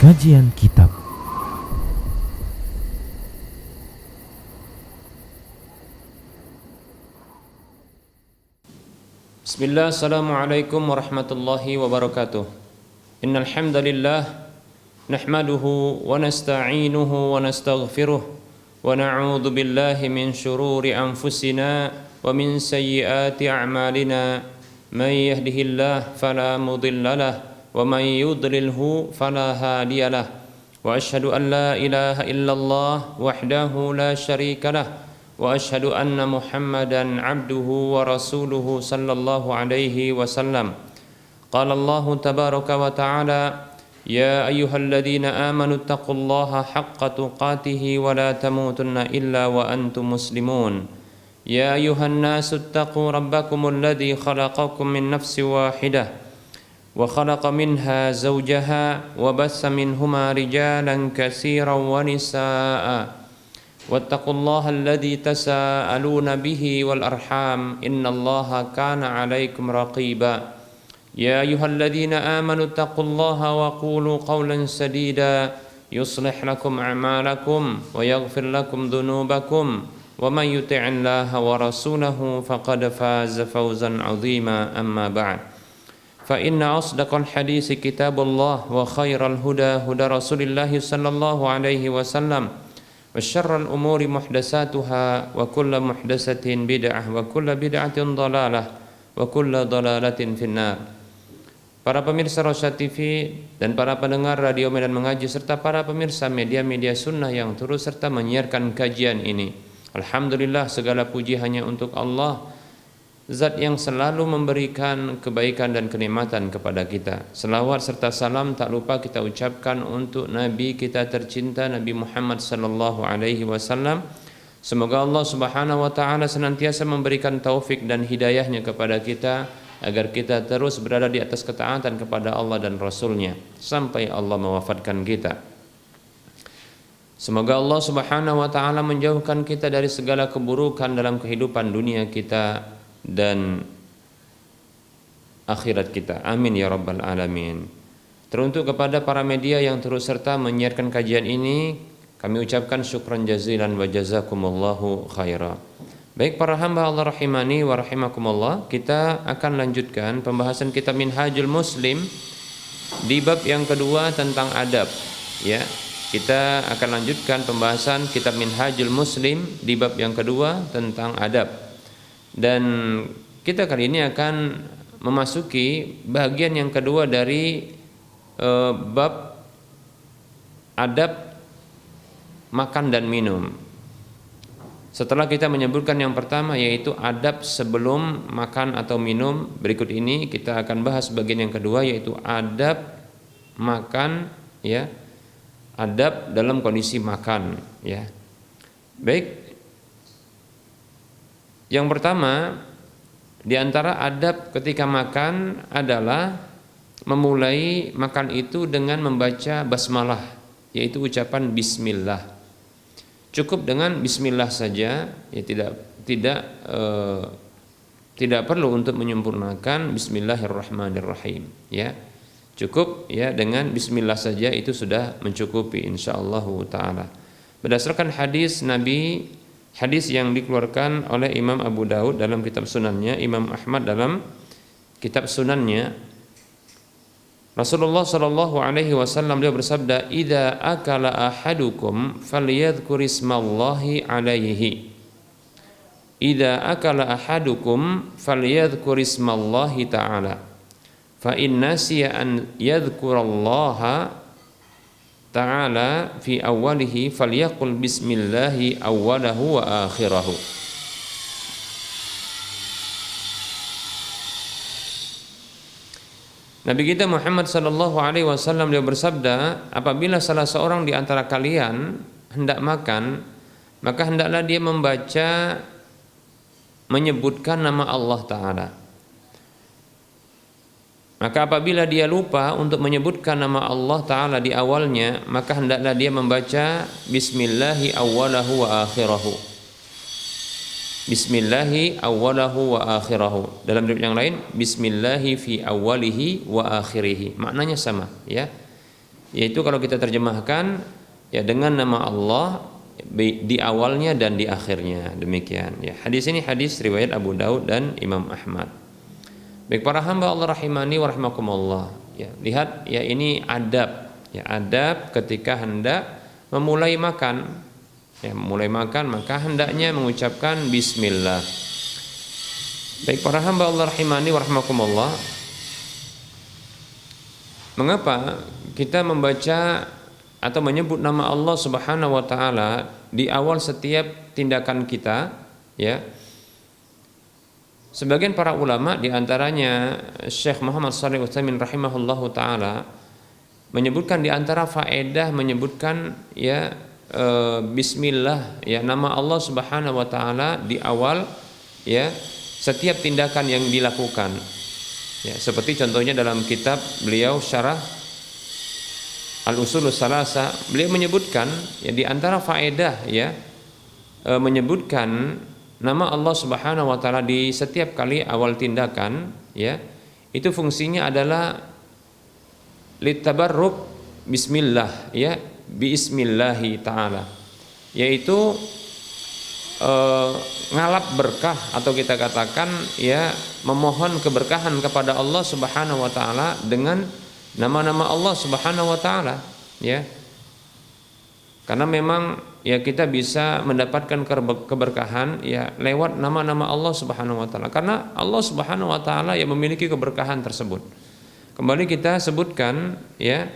Kajian Kitab. Bismillah, assalamualaikum warahmatullahi wabarakatuh. Innal hamdalillah nahmaduhu wa nasta'inuhu wa nastaghfiruh wa na'udzu billahi min shururi anfusina wa min sayyiati a'malina. May yahdihillahu fala mudilla lahu wa may yudlilhu fala hadiya lahu. Wa asyhadu an la ilaha illallah wahdahu la syarika lahu wa asyhadu anna Muhammadan abduhu wa rasuluhu sallallahu alaihi wasallam. Qala Allah tabaraka wa ta'ala, ya ayyuhalladzina amanu taqullaha haqqa tuqatih wa la tamutunna illa wa antum muslimun. Ya ayyuhan nasu taqu rabbakumul ladzi khalaqakum min nafsin wahidah wa khalaqa minha zawjaha wa bassa minhuma rijalan katsiran wa nisaa'a. واتقوا الله الذي تساءلون به والأرحام إن الله كان عليكم رقيبا يا أيها الذين آمنوا اتقوا الله وقولوا قولا سديدا يصلح لكم أعمالكم ويغفر لكم ذنوبكم ومن يطع الله ورسوله فقد فاز فوزا عظيما أما بعد فإن أصدق الحديث كتاب الله وخير الهدى هدى رسول الله صلى الله عليه وسلم وشر الأمور محدثاتها وكل محدثة بدعة وكل بدعة ضلالة وكل ضلالة في النار. Para pemirsa Rosyad TV dan para pendengar Radio Medan Mengaji serta para pemirsa media-media sunnah yang terus serta menyiarkan kajian ini. Alhamdulillah, segala puji hanya untuk Allah, Zat yang selalu memberikan kebaikan dan kenikmatan kepada kita. Selawat serta salam tak lupa kita ucapkan untuk Nabi kita tercinta, Nabi Muhammad sallallahu alaihi wasallam. Semoga Allah Subhanahu wa taala senantiasa memberikan taufik dan hidayahnya kepada kita agar kita terus berada di atas ketaatan kepada Allah dan Rasul-Nya sampai Allah mewafatkan kita. Semoga Allah Subhanahu wa taala menjauhkan kita dari segala keburukan dalam kehidupan dunia kita dan akhirat kita. Amin ya rabbal alamin. Teruntuk kepada para media yang terus serta menyiarkan kajian ini, kami ucapkan syukran jazilan wa jazakumullahu khaira. Baik para hamba Allah rahimani wa rahimakumullah, kita akan lanjutkan pembahasan kitab Minhajul Muslim di bab yang kedua tentang adab. Ya, kita akan lanjutkan pembahasan kitab Minhajul Muslim di bab yang kedua tentang adab. Dan kita kali ini akan memasuki bagian yang kedua dari bab adab makan dan minum. Setelah kita menyebutkan yang pertama yaitu adab sebelum makan atau minum, berikut ini kita akan bahas bagian yang kedua yaitu adab makan, ya, adab dalam kondisi makan, ya. Baik. Yang pertama, di antara adab ketika makan adalah memulai makan itu dengan membaca basmalah, yaitu ucapan bismillah. Cukup dengan bismillah saja, ya, tidak perlu untuk menyempurnakan bismillahirrahmanirrahim, ya. Cukup ya dengan bismillah saja itu sudah mencukupi insyaallah taala. Berdasarkan hadis Nabi, hadis yang dikeluarkan oleh Imam Abu Daud dalam kitab sunannya, Imam Ahmad dalam kitab sunannya, Rasulullah sallallahu alaihi wasallam dia bersabda, "Idza akala ahadukum falyadhkur ismallahi alaihi." Idza akala ahadukum falyadhkur ismallahi ta'ala. Fa in nasiya an yadhkurallaha ta'ala fi awwalihi falyaqul bismillahi awwalahu wa akhirahu. Nabi kita Muhammad sallallahu alaihi wasallam dia bersabda, apabila salah seorang di antara kalian hendak makan, maka hendaklah dia membaca menyebutkan nama Allah taala. Maka apabila dia lupa untuk menyebutkan nama Allah Ta'ala di awalnya, maka hendaklah dia membaca Bismillahi awwalahu wa akhirahu. Bismillahi awwalahu wa akhirahu. Dalam riwayat yang lain, Bismillahi fi awwalihi wa akhirihi. Maknanya sama, ya. yaitu kalau kita terjemahkan ya dengan nama Allah di awalnya dan di akhirnya, demikian ya. Hadis ini hadis riwayat Abu Daud dan Imam Ahmad. Baik para hamba Allah rahimani wa rahimakumullah ya, lihat ya, ini adab ya, adab ketika hendak memulai makan ya, mulai makan maka hendaknya mengucapkan bismillah. Baik para hamba Allah rahimani wa rahimakumullah, mengapa kita membaca atau menyebut nama Allah Subhanahu wa taala di awal setiap tindakan kita ya? Sebagian para ulama di antaranya Syekh Muhammad Shalih Utsaimin rahimahullahu taala menyebutkan di antara faedah menyebutkan ya bismillah ya, nama Allah Subhanahu wa taala di awal ya setiap tindakan yang dilakukan. Ya, seperti contohnya dalam kitab beliau Syarah Al-Usulus Salasa, beliau menyebutkan ya di antara faedah ya menyebutkan nama Allah Subhanahu wa taala di setiap kali awal tindakan ya, itu fungsinya adalah litabarruk bismillah ya, bismillahi taala, yaitu ngalap berkah atau kita katakan ya memohon keberkahan kepada Allah Subhanahu wa taala dengan nama-nama Allah Subhanahu wa taala ya. Karena memang ya kita bisa mendapatkan keberkahan ya lewat nama-nama Allah Subhanahu wa taala, karena Allah Subhanahu wa taala yang memiliki keberkahan tersebut. Kembali kita sebutkan ya,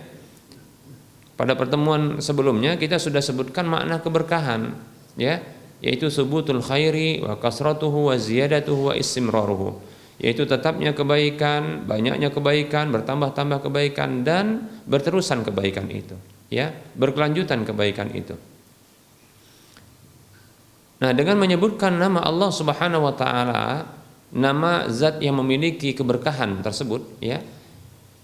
pada pertemuan sebelumnya kita sudah sebutkan makna keberkahan ya, yaitu subutul khairi wa kasratuhu wa ziyadatuhu wa istimraruhu, yaitu tetapnya kebaikan, banyaknya kebaikan, bertambah-tambah kebaikan dan berterusan kebaikan itu ya, berkelanjutan kebaikan itu. Nah, dengan menyebutkan nama Allah Subhanahu wa taala, nama zat yang memiliki keberkahan tersebut ya,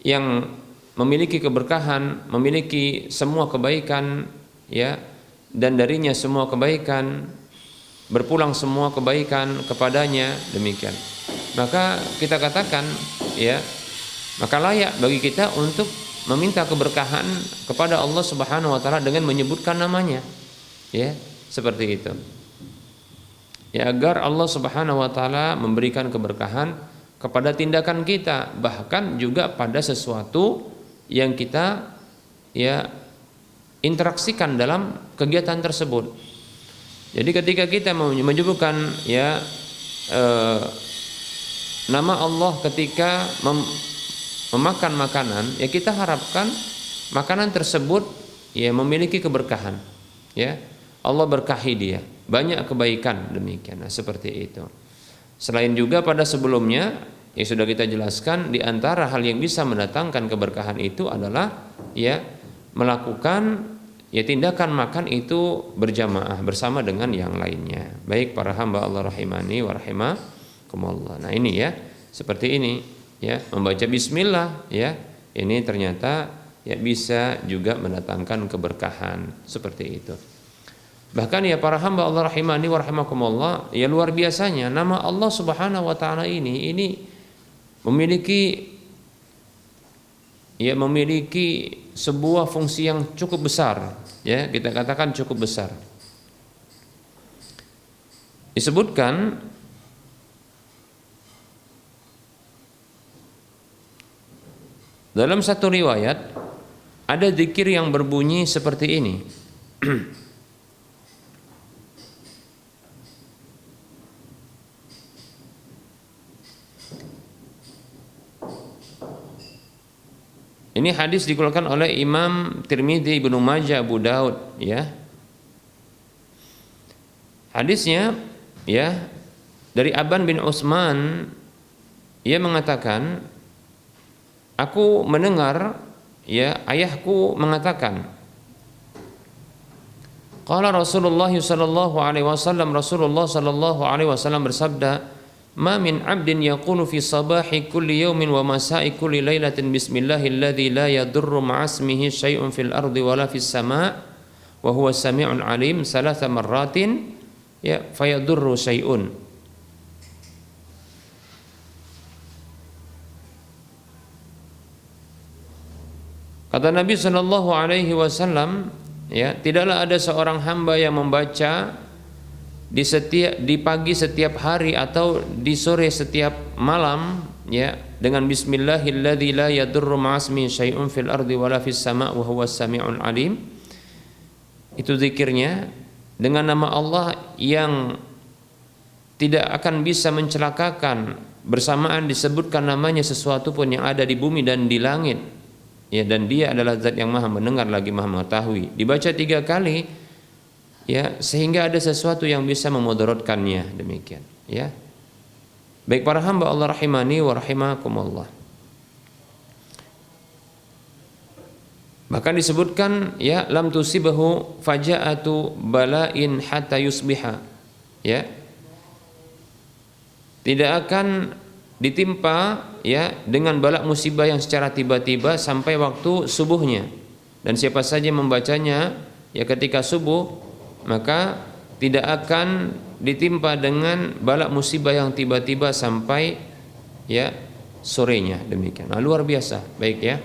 yang memiliki keberkahan, memiliki semua kebaikan ya, dan darinya semua kebaikan, berpulang semua kebaikan kepadanya, demikian. Maka kita katakan ya, maka layak bagi kita untuk meminta keberkahan kepada Allah Subhanahu wa taala dengan menyebutkan namanya. Ya, seperti itu. Ya, agar Allah Subhanahu wa taala memberikan keberkahan kepada tindakan kita, bahkan juga pada sesuatu yang kita ya interaksikan dalam kegiatan tersebut. Jadi ketika kita menyebutkan ya nama Allah ketika memakan makanan, ya kita harapkan makanan tersebut ya memiliki keberkahan ya, Allah berkahi dia, banyak kebaikan, demikian. Nah, seperti itu. Selain juga pada sebelumnya yang sudah kita jelaskan, di antara hal yang bisa mendatangkan keberkahan itu adalah ya melakukan ya tindakan makan itu berjamaah bersama dengan yang lainnya. Baik para hamba Allah rahimani wa rahimakumullah. Nah, ini ya, seperti ini ya, membaca bismillah ya, ini ternyata ya bisa juga mendatangkan keberkahan, seperti itu. Bahkan ya para hamba Allah rahimani wa rahimakumullah, ya luar biasanya nama Allah Subhanahu wa taala ini memiliki sebuah fungsi yang cukup besar ya, kita katakan cukup besar. Disebutkan dalam satu riwayat ada zikir yang berbunyi seperti ini. Ini hadis dikeluarkan oleh Imam Tirmidzi, Ibnu Majah, Abu Daud ya. Hadisnya ya dari Aban bin Utsman, ia mengatakan, aku mendengar ya ayahku mengatakan, qala Rasulullah sallallahu alaihi wasallam, Rasulullah sallallahu alaihi wasallam bersabda, ma min 'abdin yaqulu fi sabahi kulli yawmin wa masa'i kulli lailatin bismillahilladzi la yadurru ma'asmihi syai'un fil ardi wala fis sama' wa huwa sami'un 'alim salasa marratin ya fayadurru syai'un. Kata Nabi Shallallahu Alaihi Wasallam, ya, tidaklah ada seorang hamba yang membaca di pagi setiap hari atau di sore setiap malam, ya, dengan Bismillahilladzi la yadurru ma'asmi syai'un fil ardi wala fis sama' wa huwas sami'ul alim. Itu zikirnya dengan nama Allah yang tidak akan bisa mencelakakan, bersamaan disebutkan namanya sesuatu pun yang ada di bumi dan di langit, ya, dan dia adalah zat yang maha mendengar lagi maha mengetahui. Dibaca 3 kali, ya, sehingga ada sesuatu yang bisa memudaratkannya, demikian, ya. Baik para hamba Allah rahimani wa rahimakumullah. Bahkan disebutkan, ya, lam tusibahu faja'atu bala'in hatta yusbiha, ya, tidak akan ditimpa, ya, dengan balak musibah yang secara tiba-tiba sampai waktu subuhnya. Dan siapa saja membacanya, ya, ketika subuh, maka tidak akan ditimpa dengan balak musibah yang tiba-tiba sampai, ya, sorenya, demikian. Nah, luar biasa, baik, ya.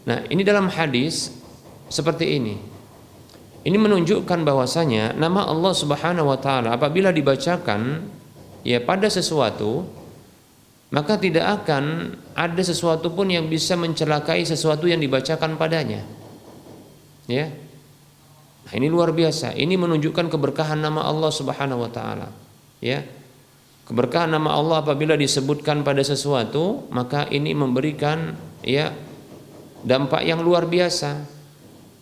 Nah, ini dalam hadis seperti ini. Ini menunjukkan bahwasanya nama Allah Subhanahu wa taala apabila dibacakan, ya, pada sesuatu, maka tidak akan ada sesuatu pun yang bisa mencelakai sesuatu yang dibacakan padanya, ya. Nah, ini luar biasa. Ini menunjukkan keberkahan nama Allah Subhanahu wa taala, ya. Keberkahan nama Allah apabila disebutkan pada sesuatu, maka ini memberikan, ya, dampak yang luar biasa.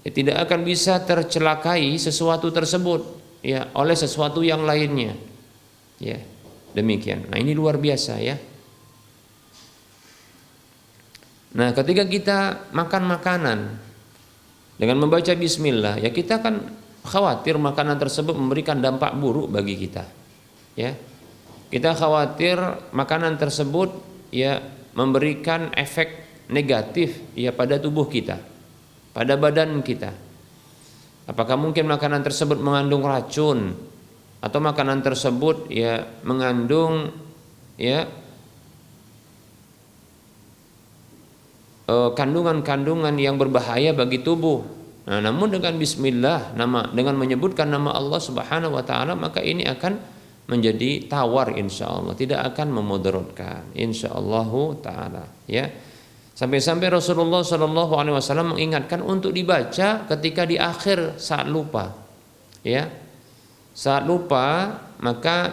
Ya, tidak akan bisa tercelakai sesuatu tersebut, ya, oleh sesuatu yang lainnya, ya. Demikian. Nah, ini luar biasa, ya. Nah, ketika kita makan makanan dengan membaca bismillah, ya, kita kan khawatir makanan tersebut memberikan dampak buruk bagi kita, ya. Kita khawatir makanan tersebut, ya, memberikan efek negatif, ya, pada tubuh kita, pada badan kita. Apakah mungkin makanan tersebut mengandung racun, atau makanan tersebut, ya, mengandung, ya, kandungan-kandungan yang berbahaya bagi tubuh. Nah, namun dengan bismillah, dengan menyebutkan nama Allah Subhanahu wa taala, maka ini akan menjadi tawar insyaallah, tidak akan memudaratkan insyaallah taala, ya. Sampai-sampai Rasulullah Shallallahu alaihi wasallam mengingatkan untuk dibaca ketika di akhir saat lupa, ya. Saat lupa, maka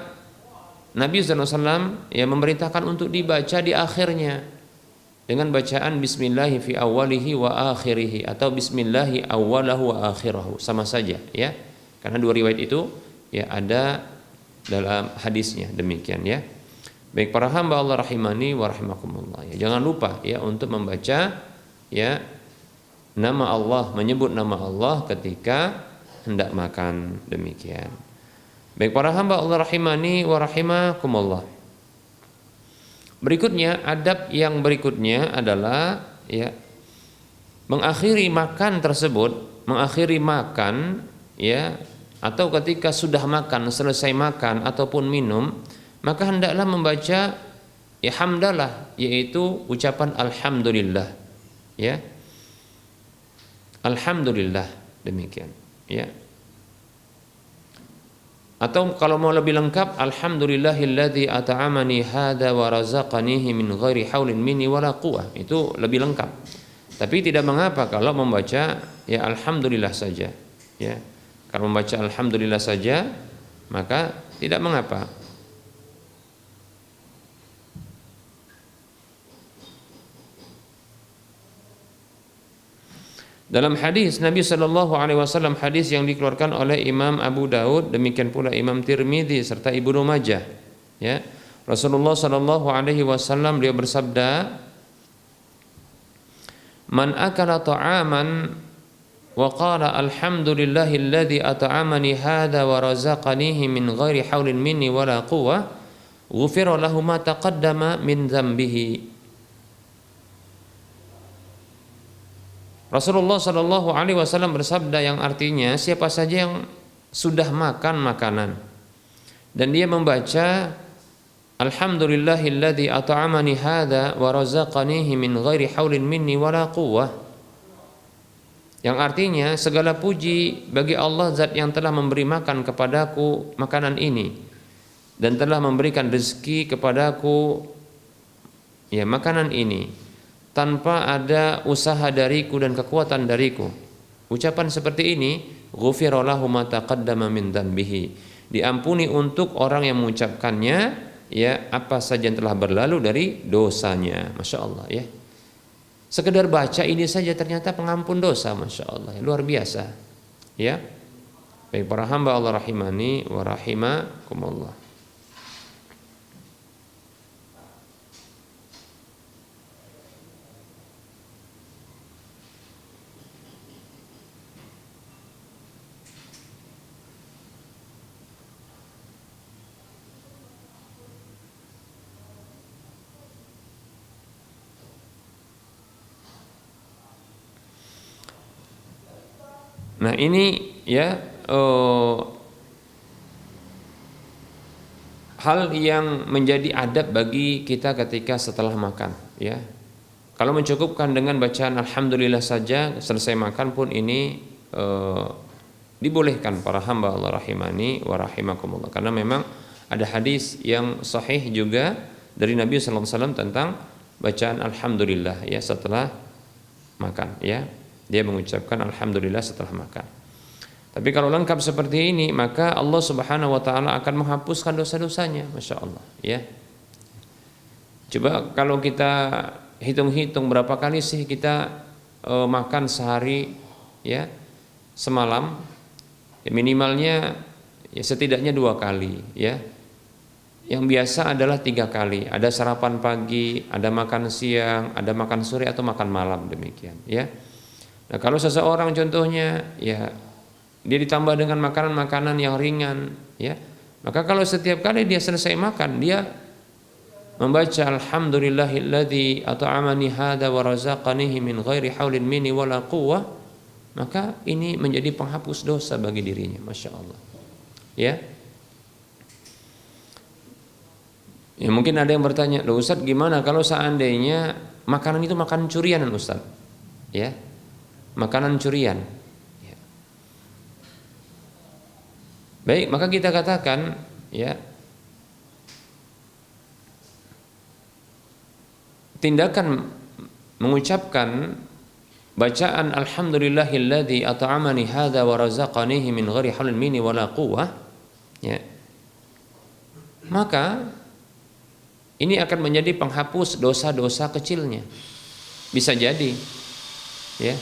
Nabi SAW, ya, memerintahkan untuk dibaca di akhirnya dengan bacaan Bismillahi fi awalihi wa akhirihi atau Bismillahi awalahu wa akhirahu, sama saja, ya, karena dua riwayat itu, ya, ada dalam hadisnya, demikian, ya. Baik para hamba Allah rahimani wa rahimakumullah, ya, jangan lupa, ya, untuk membaca, ya, nama Allah, menyebut nama Allah ketika hendak makan, demikian. Baik para hamba Allah rahimani wa rahimakumullah. Berikutnya, adab yang berikutnya adalah, ya, mengakhiri makan tersebut, mengakhiri makan, ya, atau ketika sudah makan, selesai makan ataupun minum, maka hendaklah membaca, ya, hamdalah, yaitu ucapan alhamdulillah, ya. Alhamdulillah, demikian, ya. Atau kalau mau lebih lengkap, alhamdulillahilladzi at'amani hadza wa razaqanihi min ghairi haulin minni wala quwwah. Itu lebih lengkap. Tapi tidak mengapa kalau membaca, ya, alhamdulillah saja, ya. Kalau membaca alhamdulillah saja, maka tidak mengapa. Dalam hadis Nabi Shallallahu Alaihi Wasallam, hadis yang dikeluarkan oleh Imam Abu Daud, demikian pula Imam Tirmidzi serta Ibnu Majah, ya, Rasulullah Shallallahu Alaihi Wasallam beliau bersabda, man akala ta'aman wa qala alhamdulillahilladzi at'amani hadza wa razaqanihi min ghairi haulin minni wala quwwah ghufira lahu ma taqaddama min dzambihi. Rasulullah Shallallahu Alaihi Wasallam bersabda yang artinya, siapa saja yang sudah makan makanan dan dia membaca alhamdulillahilladzi at'amani hadza wa razaqanihi min ghairi haulin minni wala quwwah, Yang artinya segala puji bagi Allah zat yang telah memberi makan kepadaku makanan ini dan telah memberikan rezeki kepadaku ya makanan ini tanpa ada usaha dariku dan kekuatan dariku. Ucapan seperti ini ghufira lahu ma taqaddama min dzambihi. Diampuni untuk orang yang mengucapkannya ya apa saja yang telah berlalu dari dosanya. Masya Allah ya. Sekedar baca ini saja ternyata pengampun dosa, Masya Allah, luar biasa. Ya, baik para hamba Allah rahimani wa rahimakumullah. Nah ini ya hal yang menjadi adab bagi kita ketika setelah makan ya. Kalau mencukupkan dengan bacaan alhamdulillah saja selesai makan pun ini dibolehkan para hamba Allah rahimani wa rahimakumullah, karena memang ada hadis yang sahih juga dari Nabi sallallahu alaihi wasallam tentang bacaan alhamdulillah ya setelah makan ya. Dia mengucapkan alhamdulillah setelah makan. Tapi kalau lengkap seperti ini, maka Allah Subhanahu wa taala akan menghapuskan dosa-dosanya, Masya Allah ya. Coba kalau kita hitung-hitung berapa kali sih kita makan sehari ya, semalam ya, minimalnya ya setidaknya 2 kali ya. Yang biasa adalah 3 kali. Ada sarapan pagi, ada makan siang, ada makan sore atau makan malam, demikian ya. Nah kalau seseorang contohnya ya dia ditambah dengan makanan-makanan yang ringan ya, maka kalau setiap kali dia selesai makan dia membaca alhamdulillahilladzi at'amani hadza wa razaqanihi min ghairi haulin minni wala quwwah, maka ini menjadi penghapus dosa bagi dirinya, Masya Allah ya. Ya mungkin ada yang bertanya, loh Ustaz gimana kalau seandainya makanan itu makanan curian Ustaz ya, makanan curian ya. Baik, maka kita katakan ya, tindakan mengucapkan bacaan alhamdulillahilladzi at'amani hadza wa razaqanihi min ghairi haulin minni wala quwwah ya, maka ini akan menjadi penghapus dosa-dosa kecilnya, bisa jadi ya.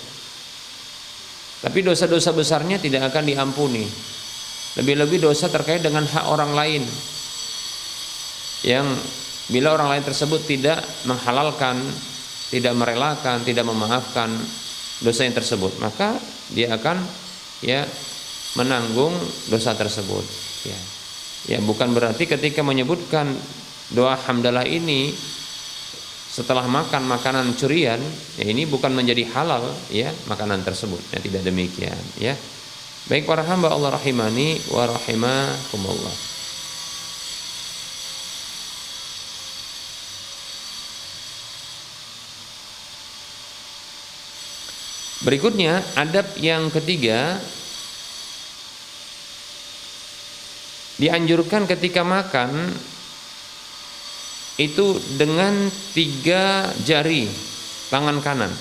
Tapi dosa-dosa besarnya tidak akan diampuni. Lebih-lebih dosa terkait dengan hak orang lain, yang bila orang lain tersebut tidak menghalalkan, tidak merelakan, tidak memaafkan dosa yang tersebut, maka dia akan ya menanggung dosa tersebut ya. Ya bukan berarti ketika menyebutkan doa hamdalah ini setelah makan makanan curian ya, ini bukan menjadi halal ya makanan tersebut ya, tidak demikian ya. Baik para hamba Allah rahimani wa rahimakumullah. Berikutnya adab yang ketiga, dianjurkan ketika makan itu dengan 3 jari tangan kanan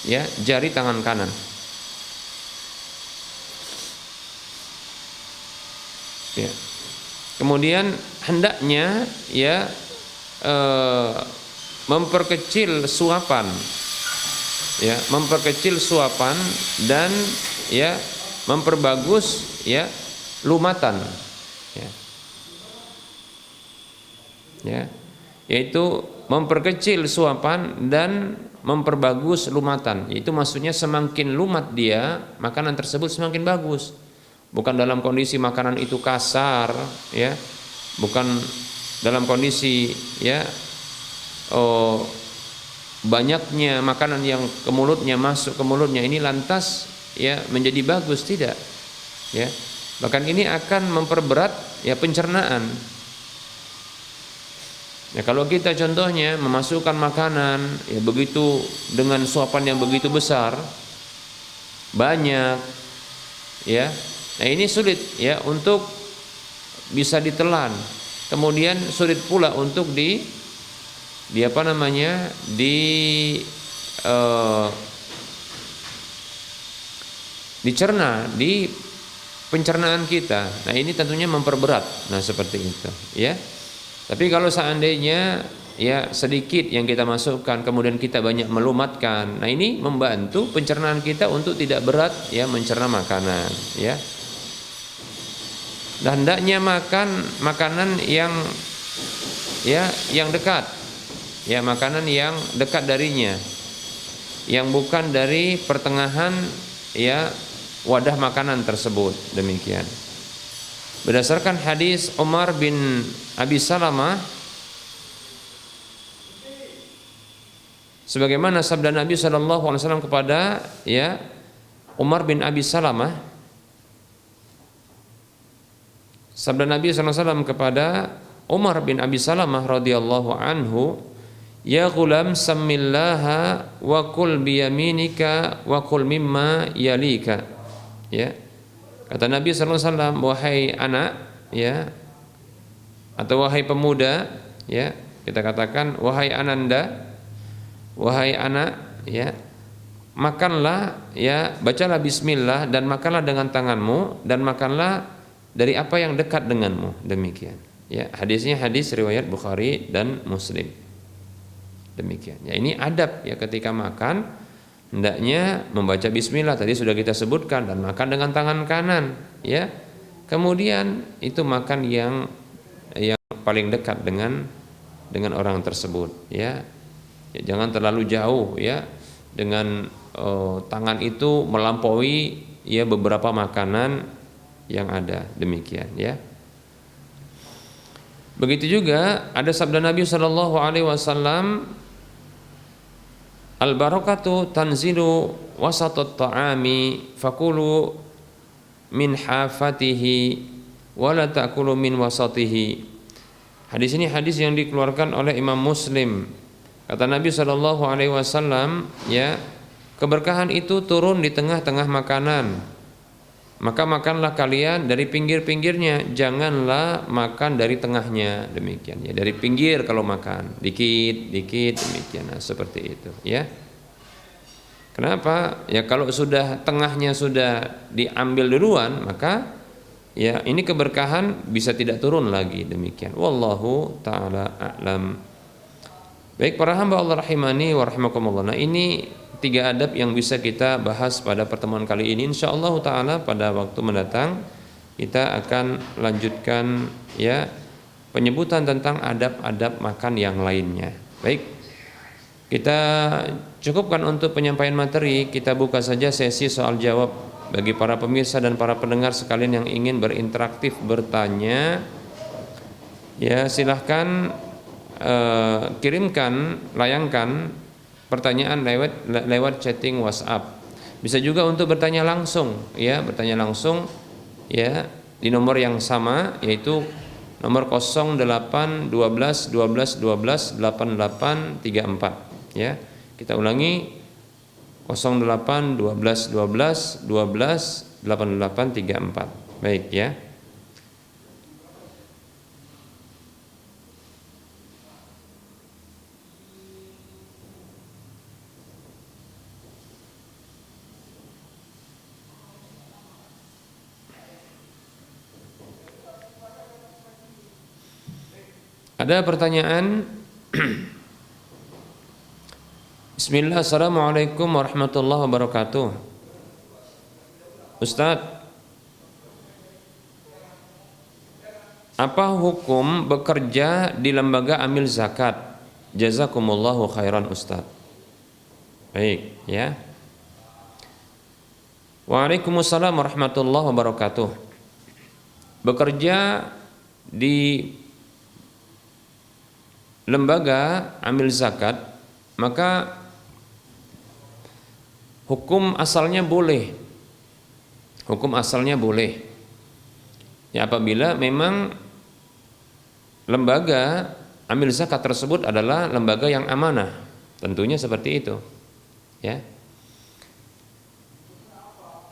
ya, jari tangan kanan ya. Kemudian hendaknya ya memperkecil suapan ya, memperkecil suapan dan ya memperbagus ya lumatan ya, yaitu memperkecil suapan dan memperbagus lumatan. Itu maksudnya semakin lumat dia, makanan tersebut semakin bagus. Bukan dalam kondisi makanan itu kasar ya, bukan dalam kondisi ya banyaknya makanan yang ke mulutnya, masuk ke mulutnya ini lantas ya menjadi bagus, tidak ya. Bahkan ini akan memperberat ya pencernaan. Ya kalau kita contohnya memasukkan makanan ya begitu dengan suapan yang begitu besar banyak, ya. Nah, ini sulit ya untuk bisa ditelan. Kemudian sulit pula untuk di apa namanya? Dicerna di pencernaan kita. Nah, ini tentunya memperberat. Nah, seperti itu, ya. Tapi kalau seandainya ya sedikit yang kita masukkan, kemudian kita banyak melumatkan, nah ini membantu pencernaan kita untuk tidak berat ya mencerna makanan, ya. Dan hendaknya makan makanan yang dekat, ya, makanan yang dekat darinya, yang bukan dari pertengahan ya wadah makanan tersebut, demikian. Berdasarkan hadis Umar bin Abi Salamah, sebagaimana sabda Nabi SAW kepada ya Umar bin Abi Salamah, sabda Nabi SAW kepada Umar bin Abi Salamah radhiyallahu anhu, ya ghulam samillaha wa kul biyaminika wa kul mimma yalika, ya. Kata Nabi SAW, wahai anak, ya, atau wahai pemuda, ya, kita katakan wahai ananda, wahai anak, ya, makanlah, ya, bacalah bismillah dan makanlah dengan tanganmu dan makanlah dari apa yang dekat denganmu, demikian. Ya, hadisnya hadis riwayat Bukhari dan Muslim. Demikian. Ya, ini adab ya ketika makan. Hendaknya membaca bismillah, tadi sudah kita sebutkan, dan makan dengan tangan kanan, ya. Kemudian itu makan yang paling dekat dengan orang tersebut, ya. Ya, jangan terlalu jauh ya dengan tangan itu melampaui ya beberapa makanan yang ada, demikian, ya. Begitu juga ada sabda Nabi sallallahu alaihi wasallam, al-barakatu tanzilu wasatut ta'ami fakulu min hafatihi wa la ta'kulu min wasatihi. Hadis ini hadis yang dikeluarkan oleh Imam Muslim. Kata Nabi sallallahu alaihi wasallam, ya, keberkahan itu turun di tengah-tengah makanan. Maka makanlah kalian dari pinggir-pinggirnya, janganlah makan dari tengahnya, demikian, ya. Dari pinggir kalau makan, dikit-dikit, demikian. Nah, seperti itu, ya. Kenapa? Ya kalau sudah tengahnya sudah diambil duluan, maka ya ini keberkahan bisa tidak turun lagi, demikian. Wallahu taala a'lam. Baik para hamba Allah rahimani wa rahimakumullah. Nah, ini 3 adab yang bisa kita bahas pada pertemuan kali ini. Insyaallah taala pada waktu mendatang kita akan lanjutkan ya penyebutan tentang adab-adab makan yang lainnya. Baik. Kita cukupkan untuk penyampaian materi, kita buka saja sesi soal jawab bagi para pemirsa dan para pendengar sekalian yang ingin berinteraktif bertanya. Ya, silahkan kirimkan, layangkan pertanyaan lewat chatting WhatsApp. Bisa juga untuk bertanya langsung, ya, bertanya langsung, ya, di nomor yang sama, yaitu nomor 08 12 12 12 88 34, ya. Kita ulangi 08 12 12 12 88 34. Baik, ya. Ada pertanyaan? Bismillah, assalamualaikum warahmatullahi wabarakatuh. Ustadz, apa hukum bekerja di lembaga amil zakat? Jazakumullahu khairan Ustadz. Baik, ya. Waalaikumsalam warahmatullahi wabarakatuh. Bekerja di lembaga amil zakat, maka hukum asalnya boleh. Hukum asalnya boleh. Ya, apabila memang lembaga amil zakat tersebut adalah lembaga yang amanah. Tentunya seperti itu. Ya.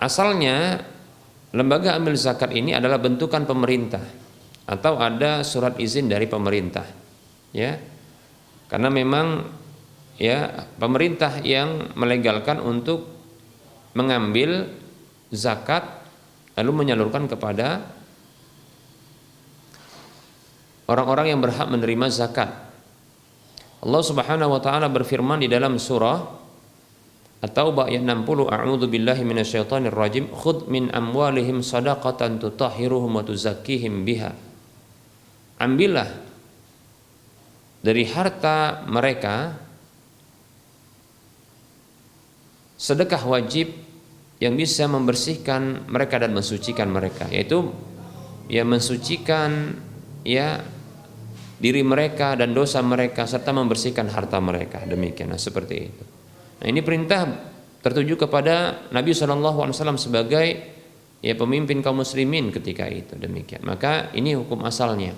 asalnya lembaga amil zakat ini adalah bentukan pemerintah atau ada surat izin dari pemerintah, ya. Karena memang ya pemerintah yang melegalkan untuk mengambil zakat lalu menyalurkan kepada orang-orang yang berhak menerima zakat. Allah Subhanahu wa taala berfirman di dalam surah At-Taubah ayat 60, A'udzu billahi minasyaitonir rajim, khudh min amwalihim shadaqatan tutahhiruhum wa tuzakkihim biha. Ambillah dari harta mereka sedekah wajib yang bisa membersihkan mereka dan mensucikan mereka, yaitu ya mensucikan ya diri mereka dan dosa mereka serta membersihkan harta mereka, demikian. Nah, seperti itu. Nah, ini perintah tertuju kepada Nabi SAW sebagai ya pemimpin kaum muslimin ketika itu, demikian. Maka ini hukum asalnya.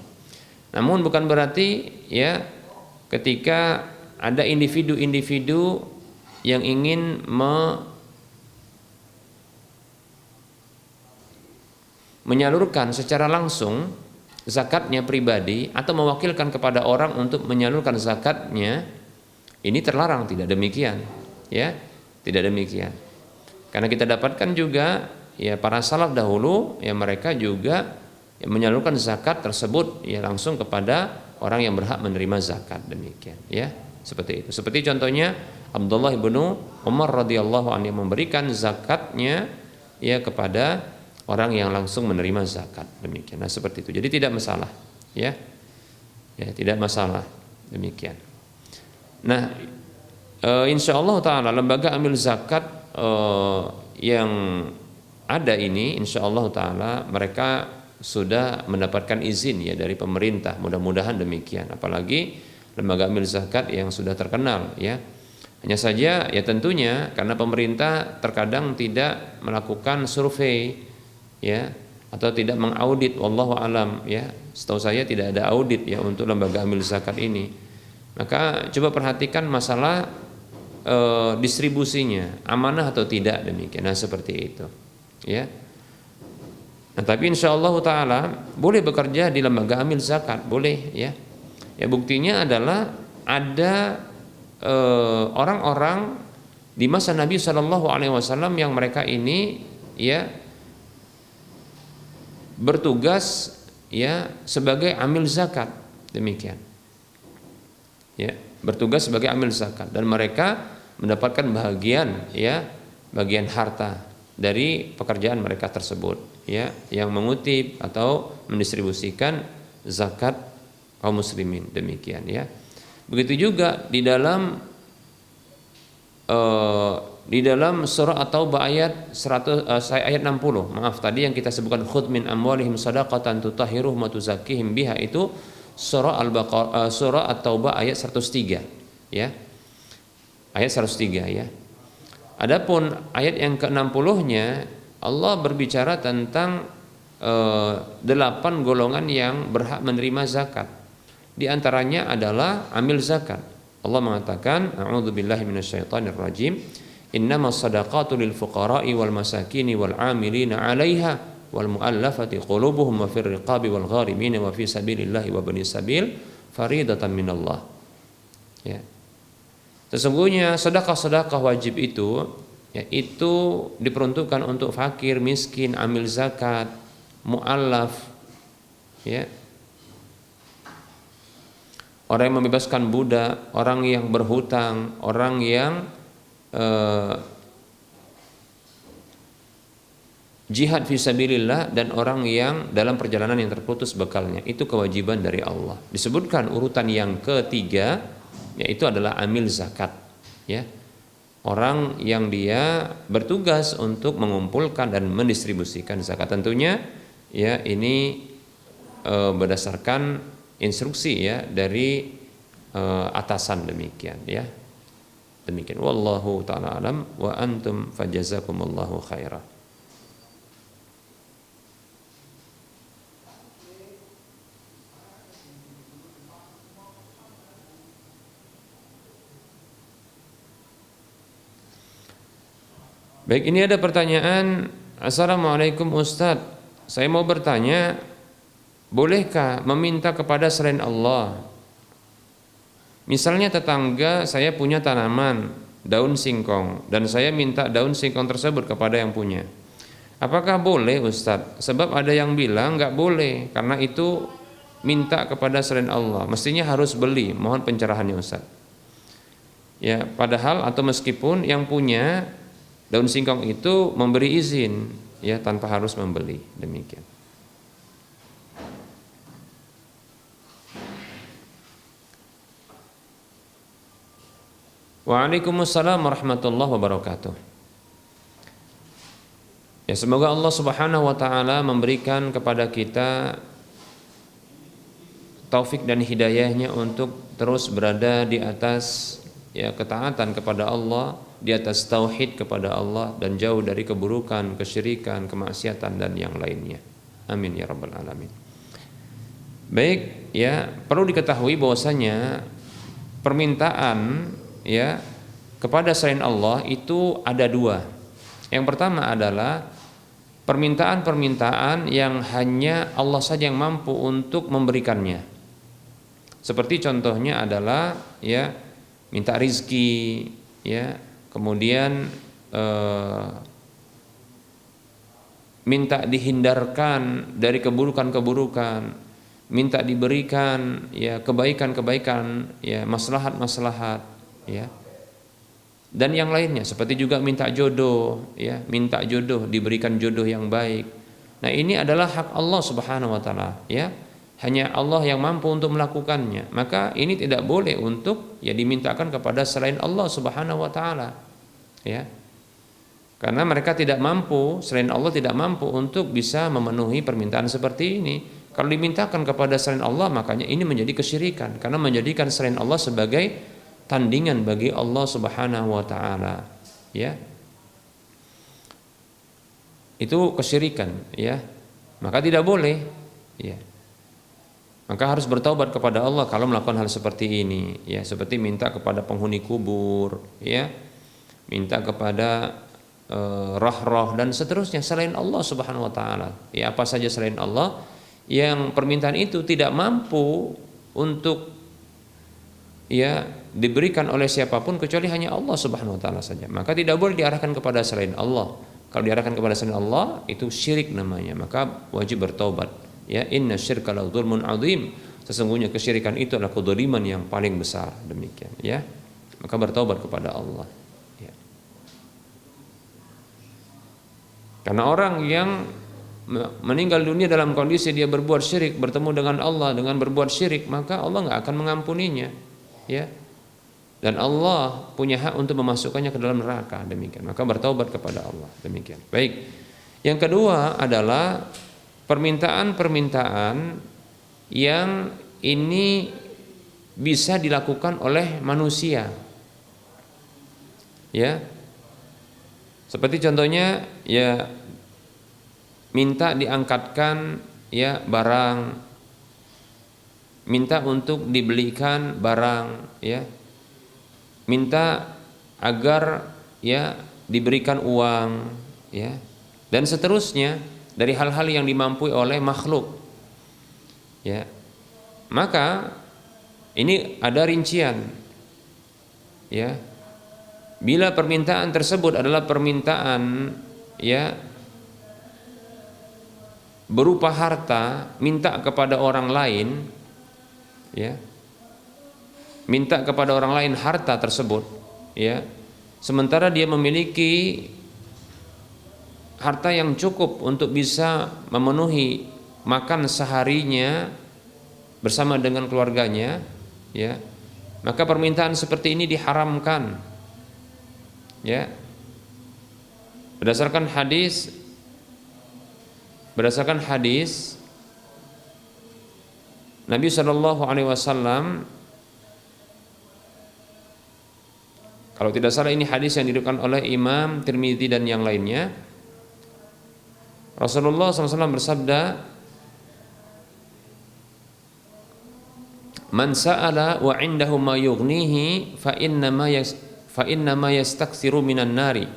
Namun bukan berarti ya ketika ada individu-individu yang ingin menyalurkan secara langsung zakatnya pribadi atau mewakilkan kepada orang untuk menyalurkan zakatnya, ini terlarang, tidak demikian. Ya, tidak demikian. Karena kita dapatkan juga ya para salaf dahulu ya mereka juga ya, menyalurkan zakat tersebut ya langsung kepada orang yang berhak menerima zakat, demikian ya. Seperti itu. Seperti contohnya Abdullah bin Umar radhiyallahu anhu yang memberikan zakatnya ya kepada orang yang langsung menerima zakat, demikian. Nah, seperti itu. Jadi tidak masalah ya. Ya, tidak masalah, demikian. Nah, insyaallah taala lembaga amil zakat yang ada ini insyaallah taala mereka sudah mendapatkan izin ya dari pemerintah, mudah-mudahan demikian. Apalagi lembaga amil zakat yang sudah terkenal ya. Hanya saja ya tentunya karena pemerintah terkadang tidak melakukan survei ya atau tidak mengaudit, wallahu alam ya. Setahu saya tidak ada audit ya untuk lembaga amil zakat ini. Maka coba perhatikan masalah distribusinya amanah atau tidak, demikian. Nah, seperti itu ya. Nah, tapi insyaallah taala boleh bekerja di lembaga amil zakat, boleh ya. Ya buktinya adalah ada orang-orang di masa Nabi Shallallahu Alaihi Wasallam yang mereka ini ya bertugas ya sebagai amil zakat, demikian. Ya, bertugas sebagai amil zakat dan mereka mendapatkan bagian ya bagian harta dari pekerjaan mereka tersebut ya yang mengutip atau mendistribusikan zakat kaum muslimin, demikian ya. Begitu juga di dalam surah At-Taubah ayat 100 ayat 60. Maaf, tadi yang kita sebutkan khudh min amwalihim shadaqatan tutahhiruhum wa tuzakkihim biha itu surah Al-Baqarah, surah At-Taubah ayat 103 ya. Ayat 103 ya. Adapun ayat yang ke-60-nya Allah berbicara tentang 8 golongan yang berhak menerima zakat. Di antaranya adalah amil zakat. Allah mengatakan, a'udzubillahi minasyaitonir rajim, innamas shadaqatu lil fuqara'i wal masakini wal 'amilina 'alaiha wal mu'allafati qulubuhum wa fir riqabi wal gharimin wa fi sabilillahi wa bani sabil faridatan minallah. Ya. Sesungguhnya sedekah-sedekah wajib itu yaitu diperuntukkan untuk fakir, miskin, amil zakat, mu'allaf ya. Orang yang membebaskan budak, orang yang berhutang, orang yang jihad fisabilillah dan orang yang dalam perjalanan yang terputus bekalnya, itu kewajiban dari Allah. Disebutkan urutan yang ketiga yaitu adalah amil zakat ya. Orang yang dia bertugas untuk mengumpulkan dan mendistribusikan zakat, tentunya ya ini berdasarkan instruksi ya dari atasan, demikian ya. Demikian wallahu taala alam wa antum fajazakumullahu khairan. Baik, ini ada pertanyaan. Assalamualaikum Ustadz, saya mau bertanya, bolehkah meminta kepada selain Allah? Misalnya tetangga saya punya tanaman daun singkong dan saya minta daun singkong tersebut kepada yang punya. Apakah boleh Ustadz? Sebab ada yang bilang nggak boleh karena itu minta kepada selain Allah. Mestinya harus beli. Mohon pencerahannya Ustadz. Ya, padahal atau meskipun yang punya daun singkong itu memberi izin, ya tanpa harus membeli. Demikian. Waalaikumsalam warahmatullahi wabarakatuh. Ya, semoga Allah Subhanahu wa taala memberikan kepada kita taufik dan hidayahnya untuk terus berada di atas ya ketaatan kepada Allah, di atas tauhid kepada Allah dan jauh dari keburukan, kesyirikan, kemaksiatan dan yang lainnya. Amin ya rabbal alamin. Baik, ya perlu diketahui bahwasanya permintaan ya kepada selain Allah itu ada dua. Yang pertama adalah permintaan-permintaan yang hanya Allah saja yang mampu untuk memberikannya. Seperti contohnya adalah ya minta rizki, ya kemudian minta dihindarkan dari keburukan-keburukan, minta diberikan ya kebaikan-kebaikan, ya maslahat-maslahat. Ya, dan yang lainnya seperti juga minta jodoh, ya minta jodoh diberikan jodoh yang baik. Nah ini adalah hak Allah Subhanahu Wa Taala, ya hanya Allah yang mampu untuk melakukannya. Maka ini tidak boleh untuk ya dimintakan kepada selain Allah Subhanahu Wa Taala, ya karena mereka tidak mampu, selain Allah tidak mampu untuk bisa memenuhi permintaan seperti ini. Kalau dimintakan kepada selain Allah makanya ini menjadi kesyirikan karena menjadikan selain Allah sebagai tandingan bagi Allah Subhanahu wa taala, ya. Itu kesyirikan, ya. Maka tidak boleh, ya. Maka harus bertaubat kepada Allah kalau melakukan hal seperti ini, ya, seperti minta kepada penghuni kubur, ya. Minta kepada roh-roh dan seterusnya selain Allah Subhanahu wa taala. Ya, apa saja selain Allah yang permintaan itu tidak mampu untuk ya diberikan oleh siapapun kecuali hanya Allah Subhanahu wa taala saja. Maka tidak boleh diarahkan kepada selain Allah. Kalau diarahkan kepada selain Allah itu syirik namanya, maka wajib bertaubat. Ya, inna syirka la dzulmun adzim. Sesungguhnya kesyirikan itu adalah kedzaliman yang paling besar. Demikian, ya. Maka bertaubat kepada Allah. Ya. Karena orang yang meninggal dunia dalam kondisi dia berbuat syirik, bertemu dengan Allah dengan berbuat syirik, maka Allah nggak akan mengampuninya. Ya, dan Allah punya hak untuk memasukkannya ke dalam neraka. Demikian, maka bertaubat kepada Allah. Demikian. Baik, yang kedua adalah permintaan-permintaan yang ini bisa dilakukan oleh manusia, ya seperti contohnya ya minta diangkatkan ya barang, minta untuk dibelikan barang, ya minta agar ya diberikan uang, ya dan seterusnya dari hal-hal yang dimampui oleh makhluk, ya maka ini ada rincian, ya bila permintaan tersebut adalah permintaan ya berupa harta, minta kepada orang lain, ya minta kepada orang lain harta tersebut, ya sementara dia memiliki harta yang cukup untuk bisa memenuhi makan seharinya bersama dengan keluarganya, ya maka permintaan seperti ini diharamkan, ya berdasarkan hadis Nabi Shallallahu Alaihi Wasallam, kalau tidak salah ini hadis yang diriwayatkan oleh Imam Tirmidzi dan yang lainnya. Rasulullah SAW bersabda, "Man sa'ala wa 'indahu ma yughnihi fa inna ma yastaksiru minan nari."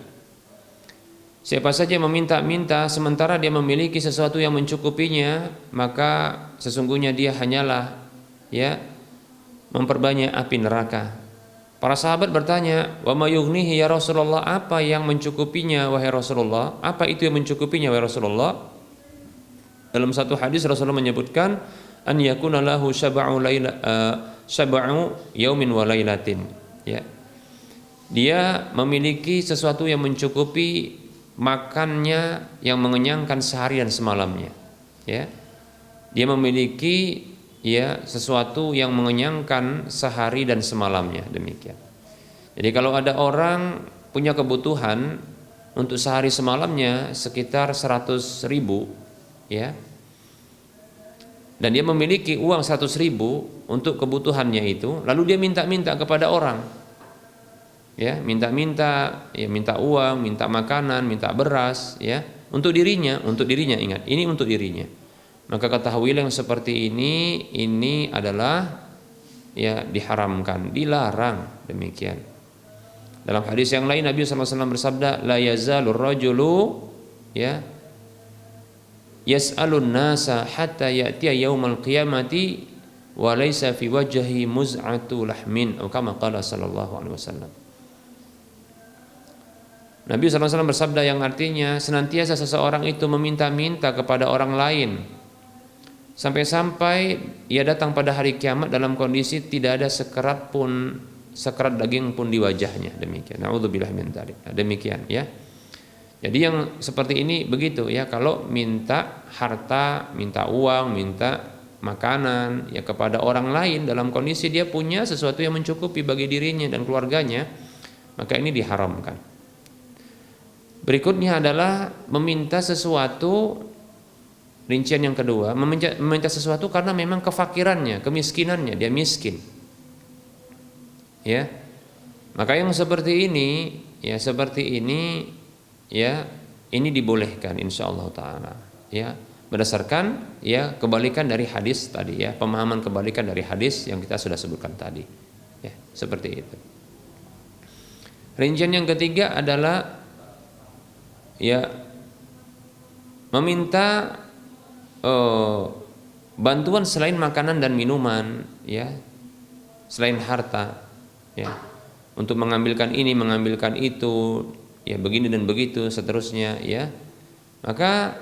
Siapa saja yang meminta-minta sementara dia memiliki sesuatu yang mencukupinya, maka sesungguhnya dia hanyalah ya memperbanyak api neraka. Para sahabat bertanya, "Wa ma yughnihi ya Rasulullah?" Apa yang mencukupinya wahai Rasulullah? Apa itu yang mencukupinya wahai Rasulullah? Dalam satu hadis Rasulullah menyebutkan, an yakuna lahu sab'u yaumin wa lailatin. Ya. Dia memiliki sesuatu yang mencukupi makannya yang mengenyangkan sehari dan semalamnya. Ya. Dia memiliki ya sesuatu yang mengenyangkan sehari dan semalamnya, demikian. Jadi kalau ada orang punya kebutuhan untuk sehari semalamnya sekitar 100.000 ya, dan dia memiliki uang 100.000 untuk kebutuhannya itu, lalu dia minta-minta kepada orang ya, minta-minta ya, minta uang, minta makanan, minta beras ya, untuk dirinya, ingat, ini untuk dirinya. Maka ketahuilah yang seperti ini adalah ya diharamkan, dilarang, demikian. Dalam hadis yang lain Nabi SAW bersabda, la yazalur rajulu ya yas'alun nasa hatta ya'tiya yaumal qiyamati wa laysa fi wajhi muz'atu lahmin, atau kama qala sallallahu alaihi wasallam. Nabi SAW bersabda yang artinya senantiasa seseorang itu meminta-minta kepada orang lain sampai-sampai ia datang pada hari kiamat dalam kondisi tidak ada sekerat daging pun di wajahnya, demikian. Na'udzubillah min dzalik. Demikian ya. Jadi yang seperti ini begitu ya, kalau minta harta, minta uang, minta makanan ya kepada orang lain dalam kondisi dia punya sesuatu yang mencukupi bagi dirinya dan keluarganya, maka ini diharamkan. Berikutnya adalah meminta sesuatu, rincian yang kedua, meminta sesuatu karena memang kefakirannya, kemiskinannya, dia miskin. Ya. Maka yang seperti ini ya, ini dibolehkan insyaallah taala. Ya, berdasarkan ya kebalikan dari hadis tadi ya, pemahaman kebalikan dari hadis yang kita sudah sebutkan tadi. Ya, seperti itu. Rincian yang ketiga adalah ya meminta bantuan selain makanan dan minuman ya, selain harta ya, untuk mengambilkan ini, mengambilkan itu ya, begini dan begitu seterusnya ya. Maka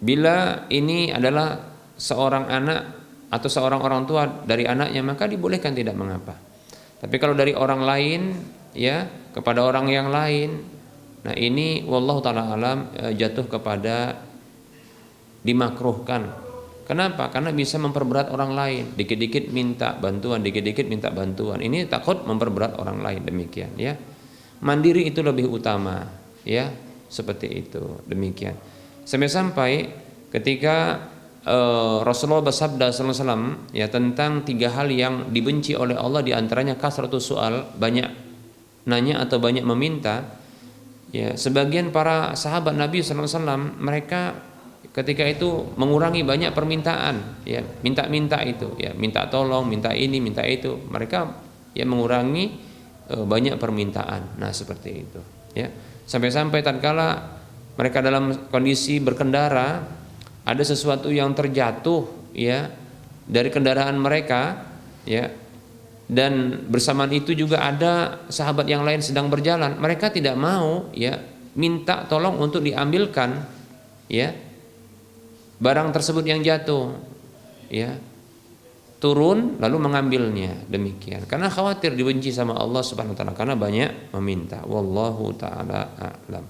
bila ini adalah seorang anak atau seorang orang tua dari anaknya, maka dibolehkan, tidak mengapa. Tapi kalau dari orang lain ya kepada orang yang lain, nah ini wallahu taala alam jatuh kepada dimakruhkan. Kenapa? Karena bisa memperberat orang lain. Dikit-dikit minta bantuan, dikit-dikit minta bantuan. Ini takut memperberat orang lain, demikian ya. Mandiri itu lebih utama ya, seperti itu, demikian. Sampai ketika Rasulullah bersabda sallallahu alaihi wasallam ya tentang 3 hal yang dibenci oleh Allah, diantaranya kasratus soal, banyak nanya atau banyak meminta. Ya, sebagian para sahabat Nabi sallallahu alaihi wasallam mereka ketika itu mengurangi banyak permintaan, ya, minta-minta itu, ya, minta tolong, minta ini, minta itu. Mereka ya mengurangi banyak permintaan. Nah, seperti itu, ya. Sampai-sampai tatkala mereka dalam kondisi berkendara, ada sesuatu yang terjatuh, ya, dari kendaraan mereka, ya. Dan bersamaan itu juga ada sahabat yang lain sedang berjalan, mereka tidak mau ya minta tolong untuk diambilkan ya barang tersebut yang jatuh ya, turun lalu mengambilnya, demikian, karena khawatir dibenci sama Allah Subhanahu wa taala karena banyak meminta. Wallahu taala a'lam.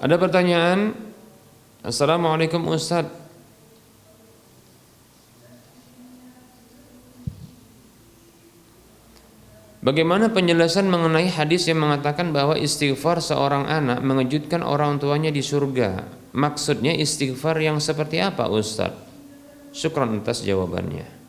Ada pertanyaan? Assalamualaikum Ustaz. Bagaimana penjelasan mengenai hadis yang mengatakan bahwa istighfar seorang anak mengejutkan orang tuanya di surga? Maksudnya istighfar yang seperti apa, Ustaz? Syukran atas jawabannya.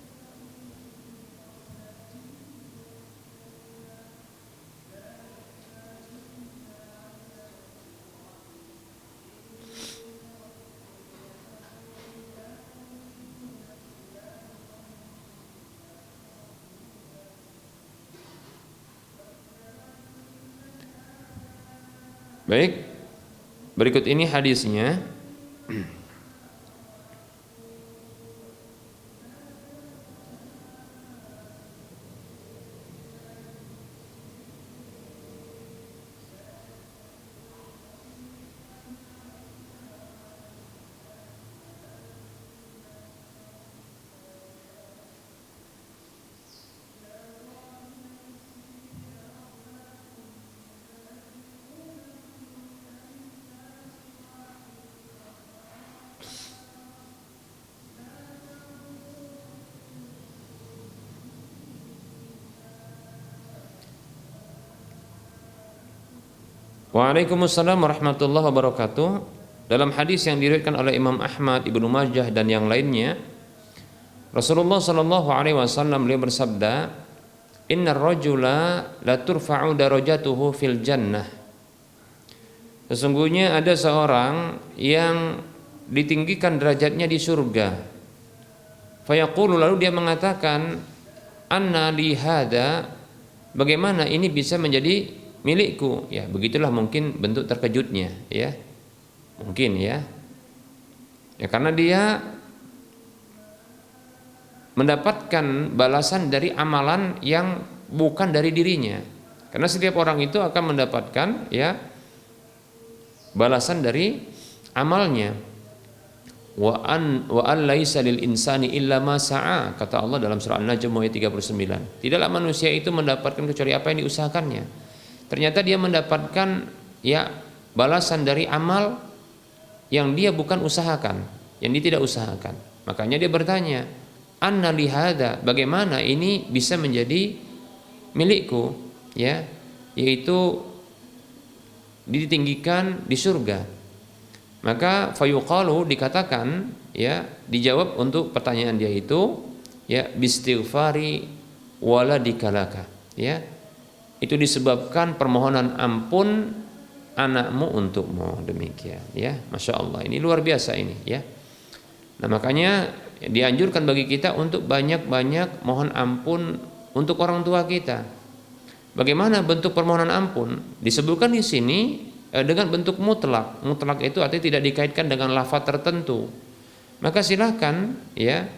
Baik, berikut ini hadisnya. Waalaikumsalam warahmatullahi wabarakatuh. Dalam hadis yang diriwayatkan oleh Imam Ahmad, Ibnu Majah dan yang lainnya, Rasulullah sallallahu alaihi wasallam beliau bersabda, "Innar rajula la turfa'u darajatuhu fil jannah." Sesungguhnya ada seorang yang ditinggikan derajatnya di surga. Fayaqulu, lalu dia mengatakan, "Anna li hada?" Bagaimana ini bisa menjadi milikku? Ya, begitulah mungkin bentuk terkejutnya, ya. Mungkin ya. Ya, karena dia mendapatkan balasan dari amalan yang bukan dari dirinya. Karena setiap orang itu akan mendapatkan ya balasan dari amalnya. Wa an laisa lil insani illa ma sa'a, kata Allah dalam surah An-Najm ayat 39. Tidaklah manusia itu mendapatkan kecuali apa yang diusahakannya. Ternyata dia mendapatkan ya balasan dari amal yang dia bukan usahakan, yang dia tidak usahakan. Makanya dia bertanya, "Anna li hada?" Bagaimana ini bisa menjadi milikku? Ya, yaitu ditinggikan di surga. Maka fayuqalu, dikatakan ya, dijawab untuk pertanyaan dia itu ya, bistighfari waladikalaka, ya. Itu disebabkan permohonan ampun anakmu untukmu, demikian ya. Masya Allah, ini luar biasa ini ya. Nah, makanya dianjurkan bagi kita untuk banyak-banyak mohon ampun untuk orang tua kita. Bagaimana bentuk permohonan ampun? Disebutkan di sini dengan bentuk mutlak. Mutlak itu artinya tidak dikaitkan dengan lafaz tertentu. Maka silakan ya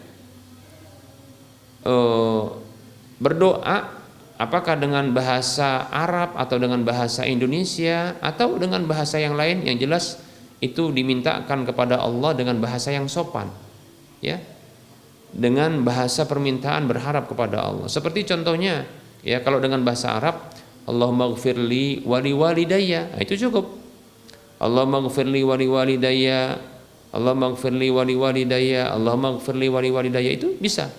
berdoa, apakah dengan bahasa Arab atau dengan bahasa Indonesia atau dengan bahasa yang lain, yang jelas itu dimintakan kepada Allah dengan bahasa yang sopan, ya, dengan bahasa permintaan berharap kepada Allah. Seperti contohnya ya, kalau dengan bahasa Arab, Allahumma gfirli wali walidayya, itu cukup. Allahumma gfirli wali walidayya, Allahumma gfirli wali walidayya, Allahumma gfirli wali walidayya, itu bisa.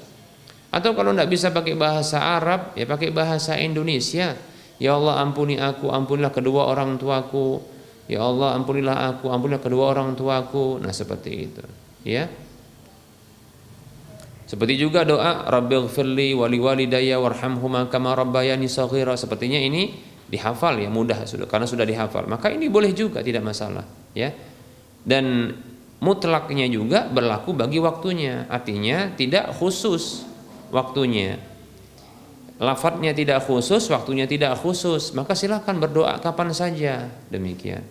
Atau kalau tidak bisa pakai bahasa Arab, ya pakai bahasa Indonesia. Ya Allah, ampuni aku, ampunilah kedua orang tuaku. Ya Allah, ampunilah aku, ampunilah kedua orang tuaku. Nah, seperti itu, ya. Seperti juga doa Rabbighfirli wali walidayya warhamhuma kama rabbayani shaghira. Sepertinya ini dihafal ya, mudah sudah karena sudah dihafal. Maka ini boleh juga, tidak masalah, ya. Dan mutlaknya juga berlaku bagi waktunya. Artinya tidak khusus waktunya. Lafadznya tidak khusus, waktunya tidak khusus. Maka silakan berdoa kapan saja, demikian.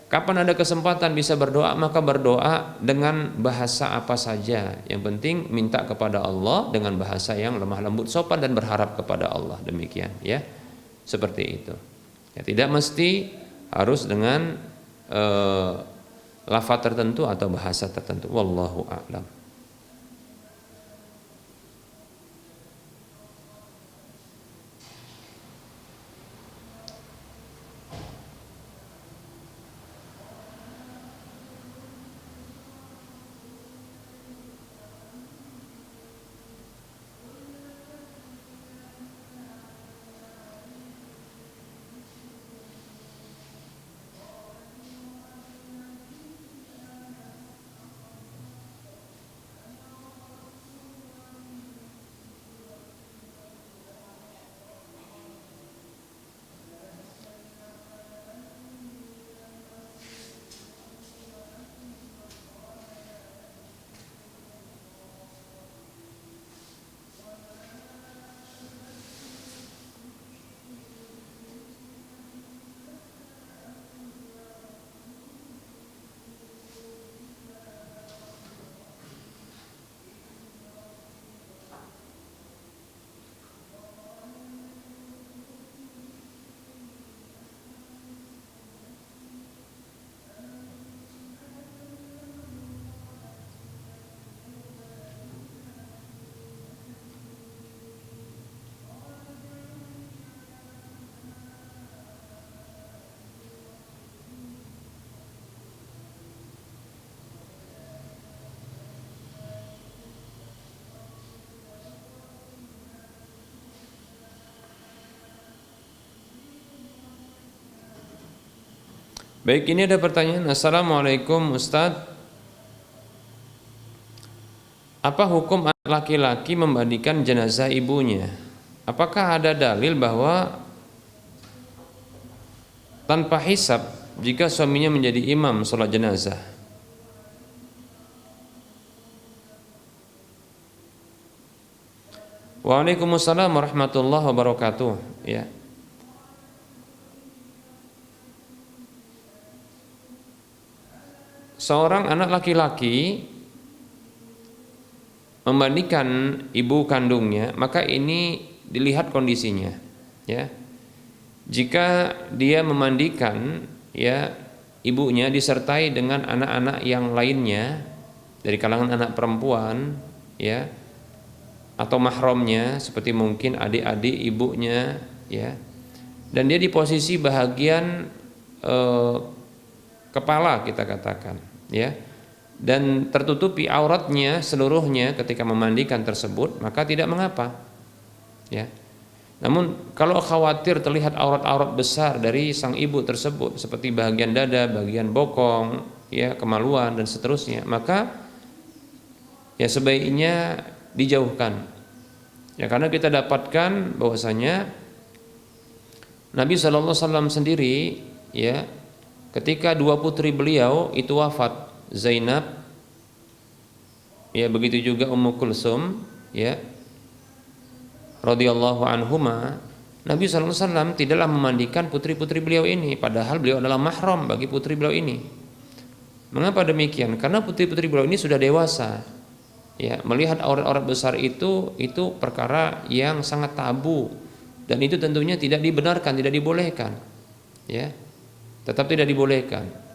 Kapan ada kesempatan bisa berdoa, maka berdoa dengan bahasa apa saja. Yang penting minta kepada Allah dengan bahasa yang lemah lembut, sopan, dan berharap kepada Allah, demikian ya. Seperti itu. Ya, tidak mesti harus dengan lafaz tertentu atau bahasa tertentu. Wallahu a'lam. Baik, ini ada pertanyaan. Assalamualaikum Ustadz, apa hukum anak laki-laki memandikan jenazah ibunya? Apakah ada dalil bahwa tanpa hisab jika suaminya menjadi imam sholat jenazah? Waalaikumsalam warahmatullahi wabarakatuh. Ya. Seorang anak laki-laki memandikan ibu kandungnya, maka ini dilihat kondisinya, ya. Jika dia memandikan, ya, ibunya disertai dengan anak-anak yang lainnya dari kalangan anak perempuan, ya, atau mahramnya seperti mungkin adik-adik ibunya, ya, dan dia di posisi bahagian kepala kita katakan, ya, dan tertutupi auratnya seluruhnya ketika memandikan tersebut, maka tidak mengapa, ya. Namun kalau khawatir terlihat aurat-aurat besar dari sang ibu tersebut seperti bagian dada, bagian bokong, ya, kemaluan dan seterusnya, maka ya sebaiknya dijauhkan. Ya, karena kita dapatkan bahwasanya Nabi SAW sendiri, ya, ketika dua putri beliau itu wafat, Zainab, ya, begitu juga Ummu Kulsum, ya, radhiyallahu anhuma, Nabi SAW tidaklah memandikan putri-putri beliau ini, padahal beliau adalah mahram bagi putri beliau ini. Mengapa demikian? Karena putri-putri beliau ini sudah dewasa, ya, melihat aurat-aurat besar itu perkara yang sangat tabu, dan itu tentunya tidak dibenarkan, tidak dibolehkan, ya, tetap tidak dibolehkan.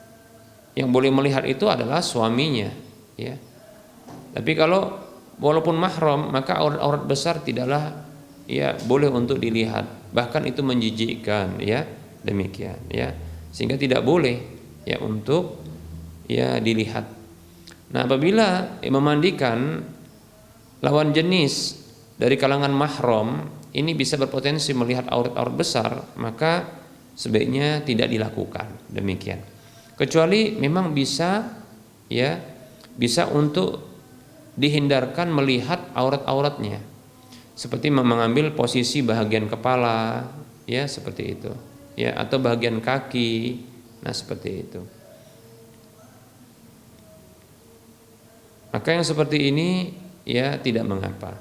Yang boleh melihat itu adalah suaminya, ya. Tapi kalau walaupun mahram, maka aurat besar tidaklah, ya, boleh untuk dilihat, bahkan itu menjijikkan, ya, demikian, ya, sehingga tidak boleh, ya, untuk, ya, dilihat. Nah, apabila memandikan lawan jenis dari kalangan mahram ini bisa berpotensi melihat aurat-aurat besar, maka sebaiknya tidak dilakukan, demikian. Kecuali memang bisa, ya, bisa untuk dihindarkan melihat aurat-auratnya, seperti mengambil posisi bagian kepala, ya, seperti itu, ya, atau bagian kaki, nah seperti itu. Maka yang seperti ini, ya, tidak mengapa,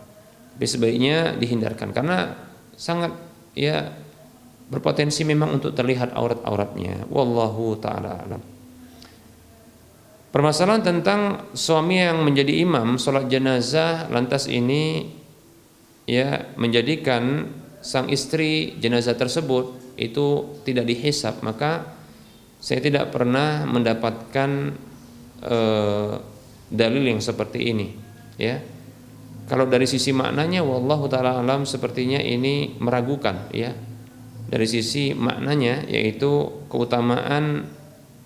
tapi sebaiknya dihindarkan karena sangat, ya, berpotensi memang untuk terlihat aurat-auratnya. Wallahu ta'ala alam. Permasalahan tentang suami yang menjadi imam sholat jenazah, lantas ini, ya, menjadikan sang istri jenazah tersebut itu tidak dihisab, maka saya tidak pernah mendapatkan dalil yang seperti ini, ya. Kalau dari sisi maknanya, wallahu ta'ala alam, sepertinya ini meragukan, ya. Dari sisi maknanya, yaitu keutamaan,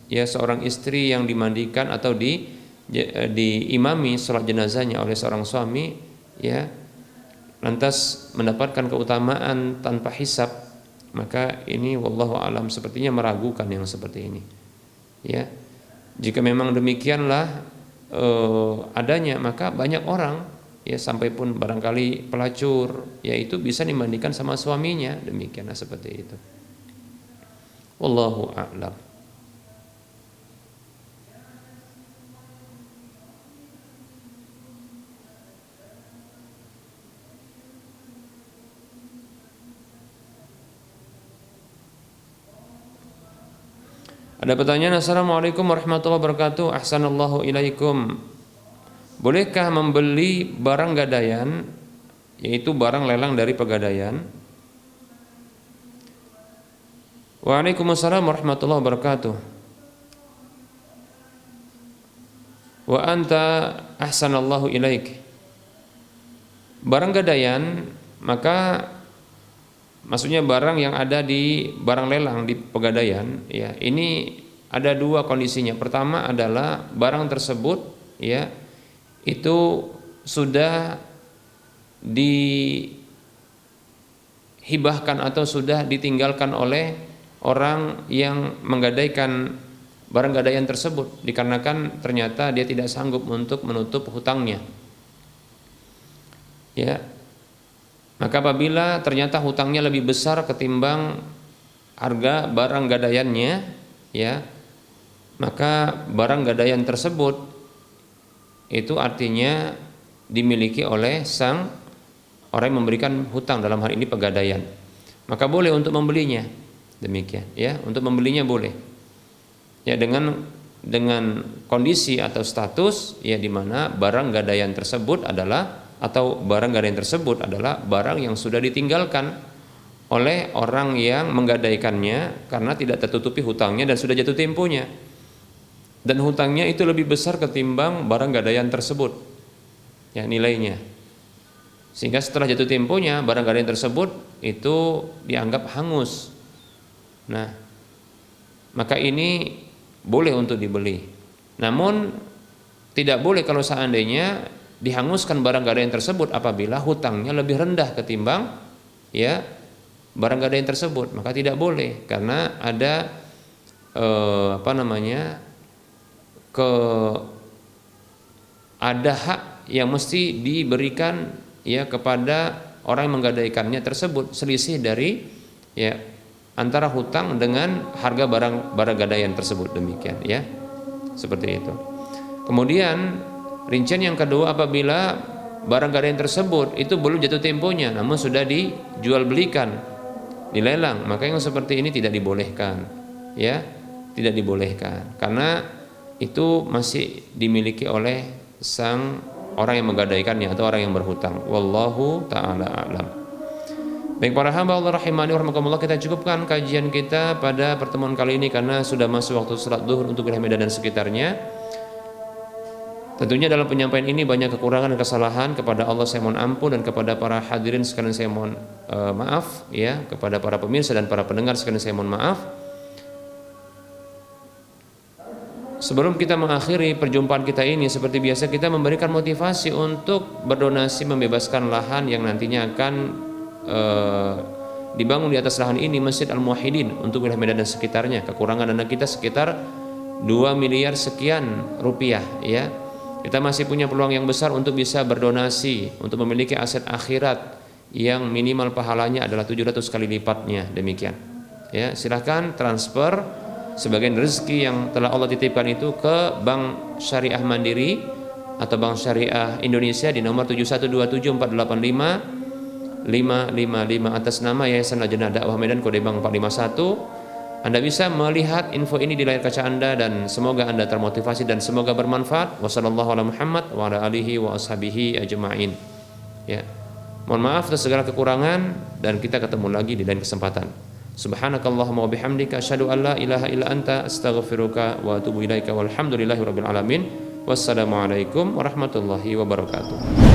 ya, seorang istri yang dimandikan atau diimami sholat jenazahnya oleh seorang suami, ya, lantas mendapatkan keutamaan tanpa hisab, maka ini wallahu alam sepertinya meragukan yang seperti ini, ya. Jika memang demikianlah adanya, maka banyak orang, ya, sampai pun barangkali pelacur, yaitu bisa dimandikan sama suaminya, demikian, seperti itu. Wallahu a'lam. Ada pertanyaan. Assalamualaikum warahmatullahi wabarakatuh. Ahsanallahu ilaikum. Bolehkah membeli barang gadaian, yaitu barang lelang dari pegadaian? Waalaikumsalam warahmatullahi wabarakatuh. Wa anta ahsanallahu ilaik. Barang gadaian, maka maksudnya barang yang ada di barang lelang di pegadaian, ya, ini ada dua kondisinya. Pertama adalah barang tersebut, ya, itu sudah dihibahkan atau sudah ditinggalkan oleh orang yang menggadaikan barang gadaian tersebut dikarenakan ternyata dia tidak sanggup untuk menutup hutangnya. Ya. Maka apabila ternyata hutangnya lebih besar ketimbang harga barang gadaiannya, ya, maka barang gadaian tersebut itu artinya dimiliki oleh sang orang yang memberikan hutang, dalam hal ini pegadaian. Maka boleh untuk membelinya. Demikian, ya, untuk membelinya boleh. Ya, dengan kondisi atau status ya di mana barang gadaian tersebut adalah barang yang sudah ditinggalkan oleh orang yang menggadaikannya karena tidak tertutupi hutangnya dan sudah jatuh temponya. Dan hutangnya itu lebih besar ketimbang barang gadaian tersebut, ya, nilainya. Sehingga setelah jatuh temponya barang gadaian tersebut itu dianggap hangus. Nah, maka ini boleh untuk dibeli. Namun tidak boleh kalau seandainya dihanguskan barang gadaian tersebut apabila hutangnya lebih rendah ketimbang ya barang gadaian tersebut, maka tidak boleh karena ada ada hak yang mesti diberikan ya kepada orang yang menggadaikannya tersebut, selisih dari ya antara hutang dengan harga barang gadaian tersebut, demikian ya, seperti itu. Kemudian rincian yang kedua, apabila barang gadaian tersebut itu belum jatuh temponya namun sudah dijual belikan, dilelang, maka yang seperti ini tidak dibolehkan, ya, tidak dibolehkan karena itu masih dimiliki oleh sang orang yang menggadaikannya atau orang yang berhutang. Wallahu ta'ala a'lam. Baik para hamba Allah rahimani warahmatullah, kita cukupkan kajian kita pada pertemuan kali ini karena sudah masuk waktu salat zuhur untuk wilayah Medan dan sekitarnya. Tentunya dalam penyampaian ini banyak kekurangan dan kesalahan, kepada Allah saya mohon ampun, dan kepada para hadirin sekalian saya mohon maaf, ya, kepada para pemirsa dan para pendengar sekalian saya mohon maaf. Sebelum kita mengakhiri perjumpaan kita ini, seperti biasa kita memberikan motivasi untuk berdonasi membebaskan lahan yang nantinya akan dibangun di atas lahan ini Masjid Al-Muwahhidin untuk wilayah Medan dan sekitarnya. Kekurangan dana kita sekitar 2 miliar sekian rupiah, ya. Kita masih punya peluang yang besar untuk bisa berdonasi untuk memiliki aset akhirat yang minimal pahalanya adalah 700 kali lipatnya, demikian. Ya, silahkan transfer sebagian rezeki yang telah Allah titipkan itu ke Bank Syariah Mandiri atau Bank Syariah Indonesia di nomor 7127485555 atas nama Yayasan Lajnah Dakwah Medan, kode bank 451. Anda bisa melihat info ini di layar kaca Anda, dan semoga Anda termotivasi dan semoga bermanfaat. Wassallallahu ala Muhammad wa ala alihi wa ashabihi ajma'in. Ya. Mohon maaf atas segala kekurangan dan kita ketemu lagi di lain kesempatan. Subhanakallahumma wa bihamdika asyhadu an la ilaha illa anta astaghfiruka wa atubu ilaika walhamdulillahirabbil alamin. Wassalamualaikum warahmatullahi wabarakatuh.